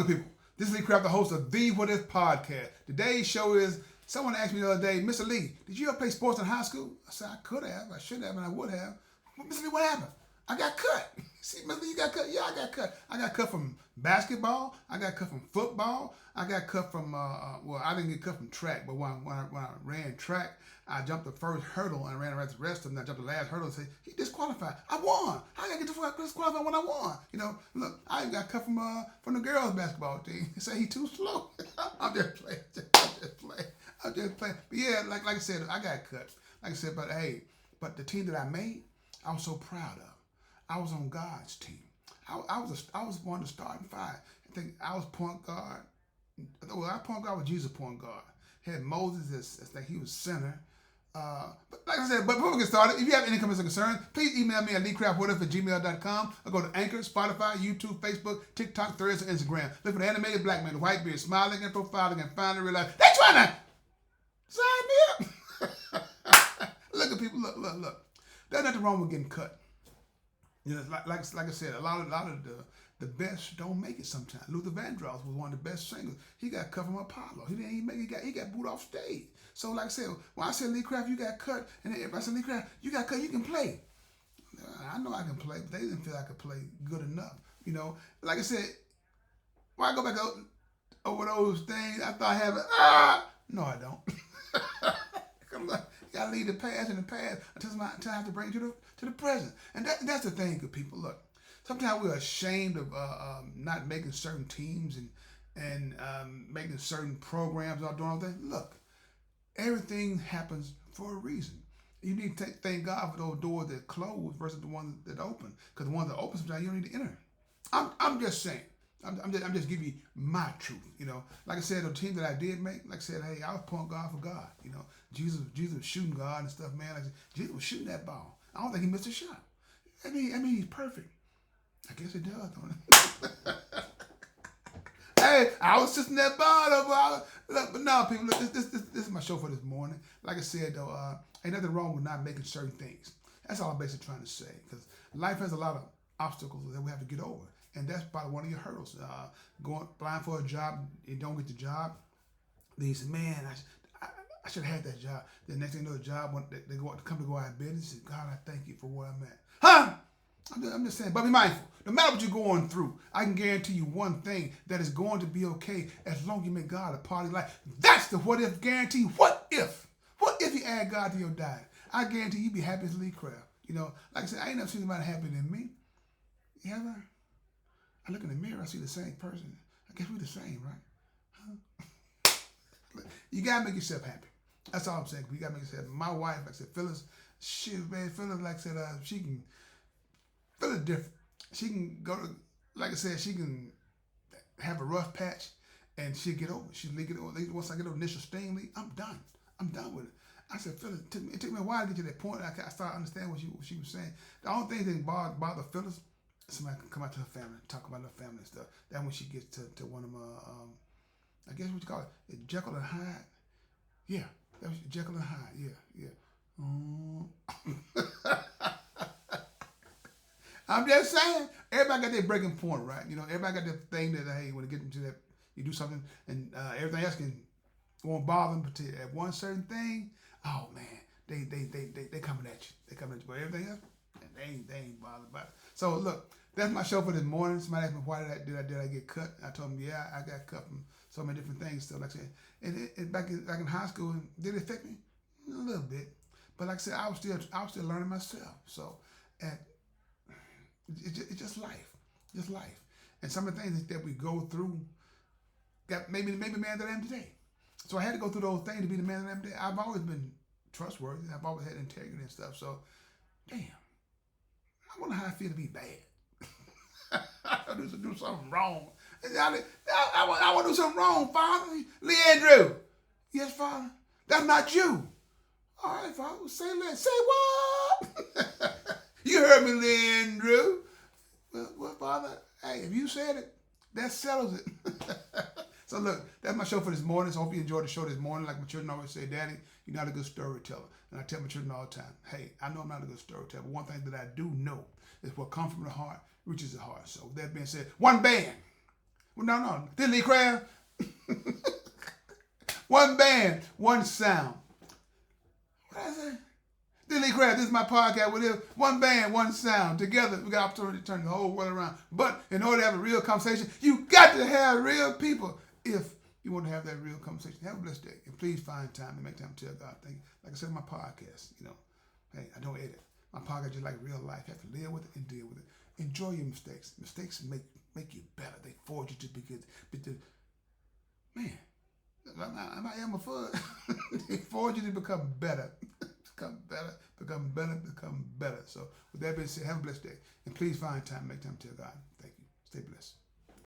good people? This is Lee Craft, the host of The What If podcast. Today's show is, someone asked me the other day, Mr. Lee, did you ever play sports in high school? I said, I could have, I should have, and I would have. Well, Mr. Lee, what happened? I got cut. See, Mr. Lee, you got cut? Yeah, I got cut. I got cut from basketball. I got cut from football. I got cut from, well, I didn't get cut from track, but when I ran track, I jumped the first hurdle and I ran around the rest of them. I jumped the last hurdle and said, he disqualified. I won. How did I get disqualified when I won? You know, look, I got cut from the girls' basketball team. They say he too slow. I'm just playing. I'm just playing. But yeah, like I said, I got cut. Like I said, but hey, but the team that I made, I was so proud of. I was on God's team. I was one of the starting five. I think I was point guard. Well, I point guard with Jesus point guard. Had Moses as like he was center. But like I said, but before we get started, if you have any comments or concerns, please email me at leecraftwhatif@gmail.com or go to Anchor, Spotify, YouTube, Facebook, TikTok, Threads, and Instagram. Look for the animated black man, the white beard, smiling and profiling, and finally realize they trying to sign me up. Look at people, look. There's nothing wrong with getting cut. You know, like I said, a lot of the best don't make it sometimes. Luther Vandross was one of the best singers. He got cut from Apollo. He didn't even make it. He got booed off stage. So like I said, when I said Lee Craft, you got cut, and if I said Lee Craft, you got cut, you can play. I know I can play, but they didn't feel I could play good enough. You know, like I said, when I go back over those things, I thought I had no, I don't. Come on. You gotta leave the past in the past until I have to bring it to the present. And that's the thing, good people. Look, sometimes we're ashamed of not making certain teams and making certain programs or doing all that. Look, everything happens for a reason. You need to thank God for those doors that close versus the ones that open. Because the ones that open, sometimes you don't need to enter. I'm just saying. I'm just giving you my truth. You know, like I said, the team that I did make, like I said, hey, I was point guard for God. You know, Jesus was shooting God and stuff, man. Like Jesus was shooting that ball. I don't think he missed a shot. I mean, he's perfect. I guess he does, don't it? Hey, I was just in that ball, but no, people, look, this is my show for this morning. Like I said, though, ain't nothing wrong with not making certain things. That's all I'm basically trying to say, because life has a lot of obstacles that we have to get over, and that's probably one of your hurdles. Applying for a job, you don't get the job. Then you say, man, I should have had that job. The next thing you know, the job, when they come to go out of business, and God, I thank you for where I'm at. Huh? I'm just saying, but be mindful. No matter what you're going through, I can guarantee you one thing, that is going to be okay as long as you make God a part of your life. That's the what if guarantee. What if? What if you add God to your diet? I guarantee you be happy as Lee Craft. You know, like I said, I ain't never seen somebody happier than me. You ever? I look in the mirror, I see the same person. I guess we're the same, right? Huh? You gotta make yourself happy. That's all I'm saying. You gotta make yourself happy. My wife, like I said, Phyllis, like I said, she can feel it different. She can go to, like I said, she can have a rough patch and she'll get over it. She'll get over it. Once I get over initial sting, I'm done. I'm done with it. I said, Phyllis, it took me a while to get to that point. I started understanding what she was saying. The only thing that bother Phyllis, somebody can come out to her family and talk about her family and stuff. Then when she gets to one of my, I guess what you call it, Jekyll and Hyde. Yeah, that was Jekyll and Hyde. Yeah. I'm just saying, everybody got their breaking point, right? You know, everybody got that thing that, hey, when you get into that, you do something, and everything else won't bother them, but at one certain thing, oh man, they coming at you. They coming at you, but everything else, they ain't bothered about it. So look, that's my show for this morning. Somebody asked me, why did I get cut? I told them, yeah, I got cut from so many different things. So like I said, and back in high school, did it affect me? A little bit, but like I said, I was still learning myself. So it's just life, and some of the things that we go through got maybe the man that I am today. So I had to go through those things to be the man that I am today. I've always been trustworthy. I've always had integrity and stuff. So, damn, I wonder how I feel to be bad. I do something wrong. I want to do something wrong, Father. Leandrew. Yes, Father. That's not you. All right, Father. Say what? You heard me, Leandrew. Well, Father, hey, if you said it, that settles it. So look, that's my show for this morning. So I hope you enjoyed the show this morning. Like my children always say, Daddy, you're not a good storyteller. And I tell my children all the time, hey, I know I'm not a good storyteller, but one thing that I do know is what comes from the heart reaches the heart. So with that being said, one band, Well, no. Then Lee Craft. One band, one sound. What did I say? Then Lee Craft, this is my podcast. We live one band, one sound. Together, we got opportunity to turn the whole world around. But in order to have a real conversation, you got to have real people. If you want to have that real conversation, have a blessed day. And please find time to make time to tell God. Thank you. Like I said in my podcast, hey, I don't edit. My podcast is like real life. You have to live with it and deal with it. Enjoy your mistakes. Mistakes make you better. They forge you to be good. Man, am I Elmer Fudd? They forge you to become better. Become better. So with that being said, have a blessed day. And please find time to make time to tell God. Thank you. Stay blessed.